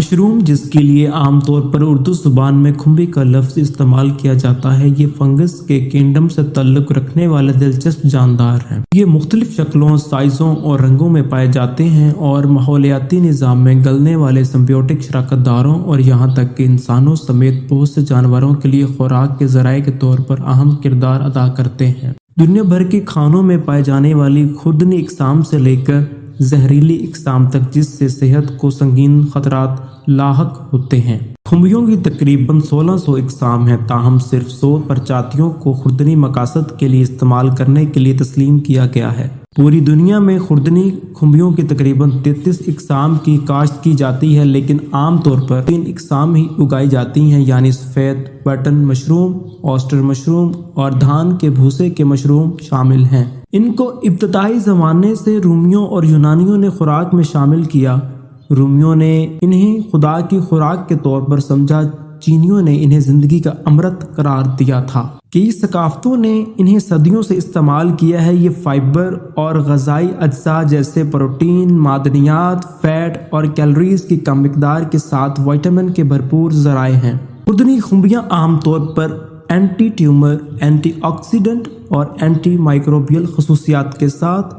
Mushroom, जिसके लिए आम तौर पर उर्दू ज़ुबान में खुम्बी का लफ्ज़ इस्तेमाल किया जाता है, ये फंगस के किंगडम से ताल्लुक़ रखने वाले दिलचस्प जानदार हैं। ये मुख्तलिफ शक्लों, साइज़ों और रंगों में पाए जाते हैं और माहौलियाती निज़ाम में गलने वाले सिम्बियोटिक शराकतदारों और यहाँ तक कि इंसानों समेत बहुत से जानवरों के लिए खुराक के ज़राए के तौर पर अहम किरदार अदा करते हैं। दुनिया भर के खानों में पाए जाने वाली खुर्दनी इकसाम से लेकर जहरीली इकसाम तक, जिससे सेहत को संगीन खतरात लाहक होते हैं। खुम्बियों की तकरीबन 1600 इकसाम हैं, ताहम सिर्फ 100 प्रजातियों को खुर्दनी मकासद के लिए इस्तेमाल करने के लिए तस्लीम किया गया है। पूरी दुनिया में खुर्दनी खुम्बियों की तकरीबन 33 इकसाम की काश्त की जाती है, लेकिन आम तौर पर 3 इकसाम ही उगाई जाती हैं, यानी सफ़ेद बटन मशरूम, ऑस्टर मशरूम और धान के भूसे के मशरूम शामिल हैं। इनको इब्तदाई ज़माने से रूमियों और यूनानियों ने खुराक में शामिल किया। रूमियों ने इन्हें खुदा की खुराक के तौर पर समझा, चीनियों ने इन्हें ज़िंदगी का अमृत करार दिया था। कई सकाफ़तों ने इन्हें सदियों से इस्तेमाल किया है। ये फाइबर और ग़ज़ाई अज्जा जैसे प्रोटीन, मादनियात, फ़ैट और कैलोरीज़ की कम मिक़दार के साथ विटामिन के भरपूर ज़राए हैं। खुर्दनी खुम्बियाँ आम तौर पर एंटी ट्यूमर, एंटीऑक्सीडेंट और एंटी माइक्रोबियल खसूसियात के साथ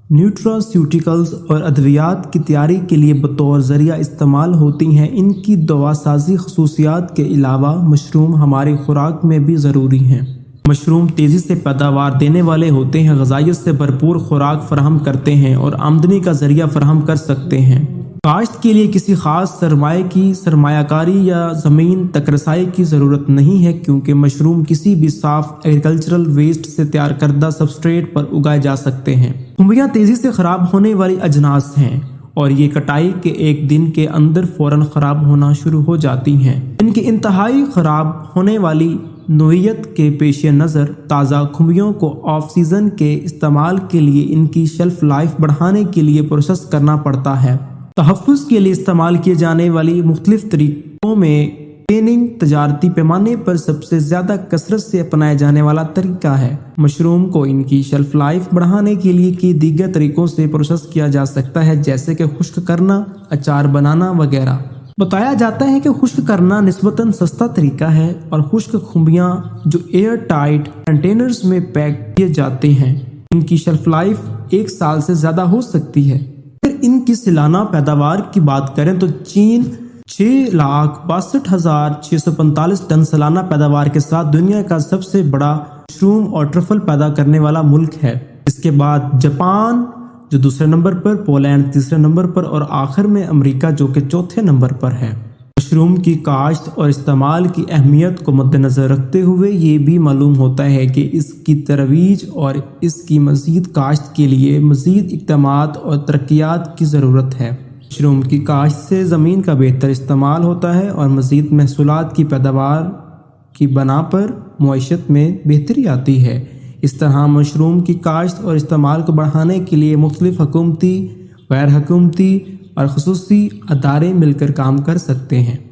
न्यूट्रास्यूटिकल्स और अद्वियात की तैयारी के लिए बतौर ज़रिया इस्तेमाल होती हैं। इनकी दवासाजी खसूसियात के अलावा मशरूम हमारी खुराक में भी ज़रूरी हैं। मशरूम तेज़ी से पैदावार देने वाले होते हैं, ग़ज़ाइयत से भरपूर खुराक फराहम करते हैं और आमदनी का ज़रिया फराहम कर सकते हैं। काश्त के लिए किसी ख़ास सरमाए की सरमायाकारी या ज़मीन तक रसाई की ज़रूरत नहीं है, क्योंकि मशरूम किसी भी साफ़ एग्रीकल्चरल वेस्ट से तैयार करदा सबस्ट्रेट पर उगाए जा सकते हैं। खुम्बियाँ तेज़ी से ख़राब होने वाली अजनास हैं और ये कटाई के एक दिन के अंदर फ़ौरन ख़राब होना शुरू हो जाती हैं। इनकी इंतहाई ख़राब होने वाली नोयत के पेश नज़र ताज़ा खुम्बियों को ऑफ सीज़न के इस्तेमाल के लिए इनकी शेल्फ लाइफ बढ़ाने के लिए प्रोसेस करना पड़ता है। तहफ़्फ़ुज़ के लिए इस्तेमाल किए जाने वाली मुख्तलिफ तरीक़ों में केनिंग तजारती पैमाने पर सबसे ज़्यादा कसरत से अपनाया जाने वाला तरीका है। मशरूम को इनकी शेल्फ लाइफ बढ़ाने के लिए कई दीगर तरीक़ों से प्रोसेस किया जा सकता है, जैसे कि खुश्क करना, अचार बनाना वगैरह। बताया जाता है कि खुश्क करना निस्बतन सस्ता तरीका है और खुश्क खुम्बियाँ जो एयर टाइट कंटेनर्स में पैक किए जाते हैं, इनकी शेल्फ लाइफ 1 साल से ज़्यादा हो सकती है। फिर इनकी सालाना पैदावार की बात करें तो चीन 6,62,645 टन सालाना पैदावार के साथ दुनिया का सबसे बड़ा मशरूम और ट्रफल पैदा करने वाला मुल्क है। इसके बाद जापान जो दूसरे नंबर पर, पोलैंड तीसरे नंबर पर और आखिर में अमेरिका जो कि चौथे नंबर पर है। मशरूम की काश्त और इस्तेमाल की अहमियत को मद्देनज़र रखते हुए ये भी मालूम होता है कि इसकी तरवीज और इसकी मज़ीद काश्त के लिए मज़ीद इक़दामात और तरक्कियात की ज़रूरत है। मशरूम की काश्त से ज़मीन का बेहतर इस्तेमाल होता है और मज़ीद महसूलात की पैदावार की बना पर मईशत में बेहतरी आती है। इस तरह मशरूम की काश्त और इस्तेमाल को बढ़ाने के लिए मुख्तलिफ हुकूमती, गैर हुकूमती और ख़ुसूसी अदारे मिलकर काम कर सकते हैं।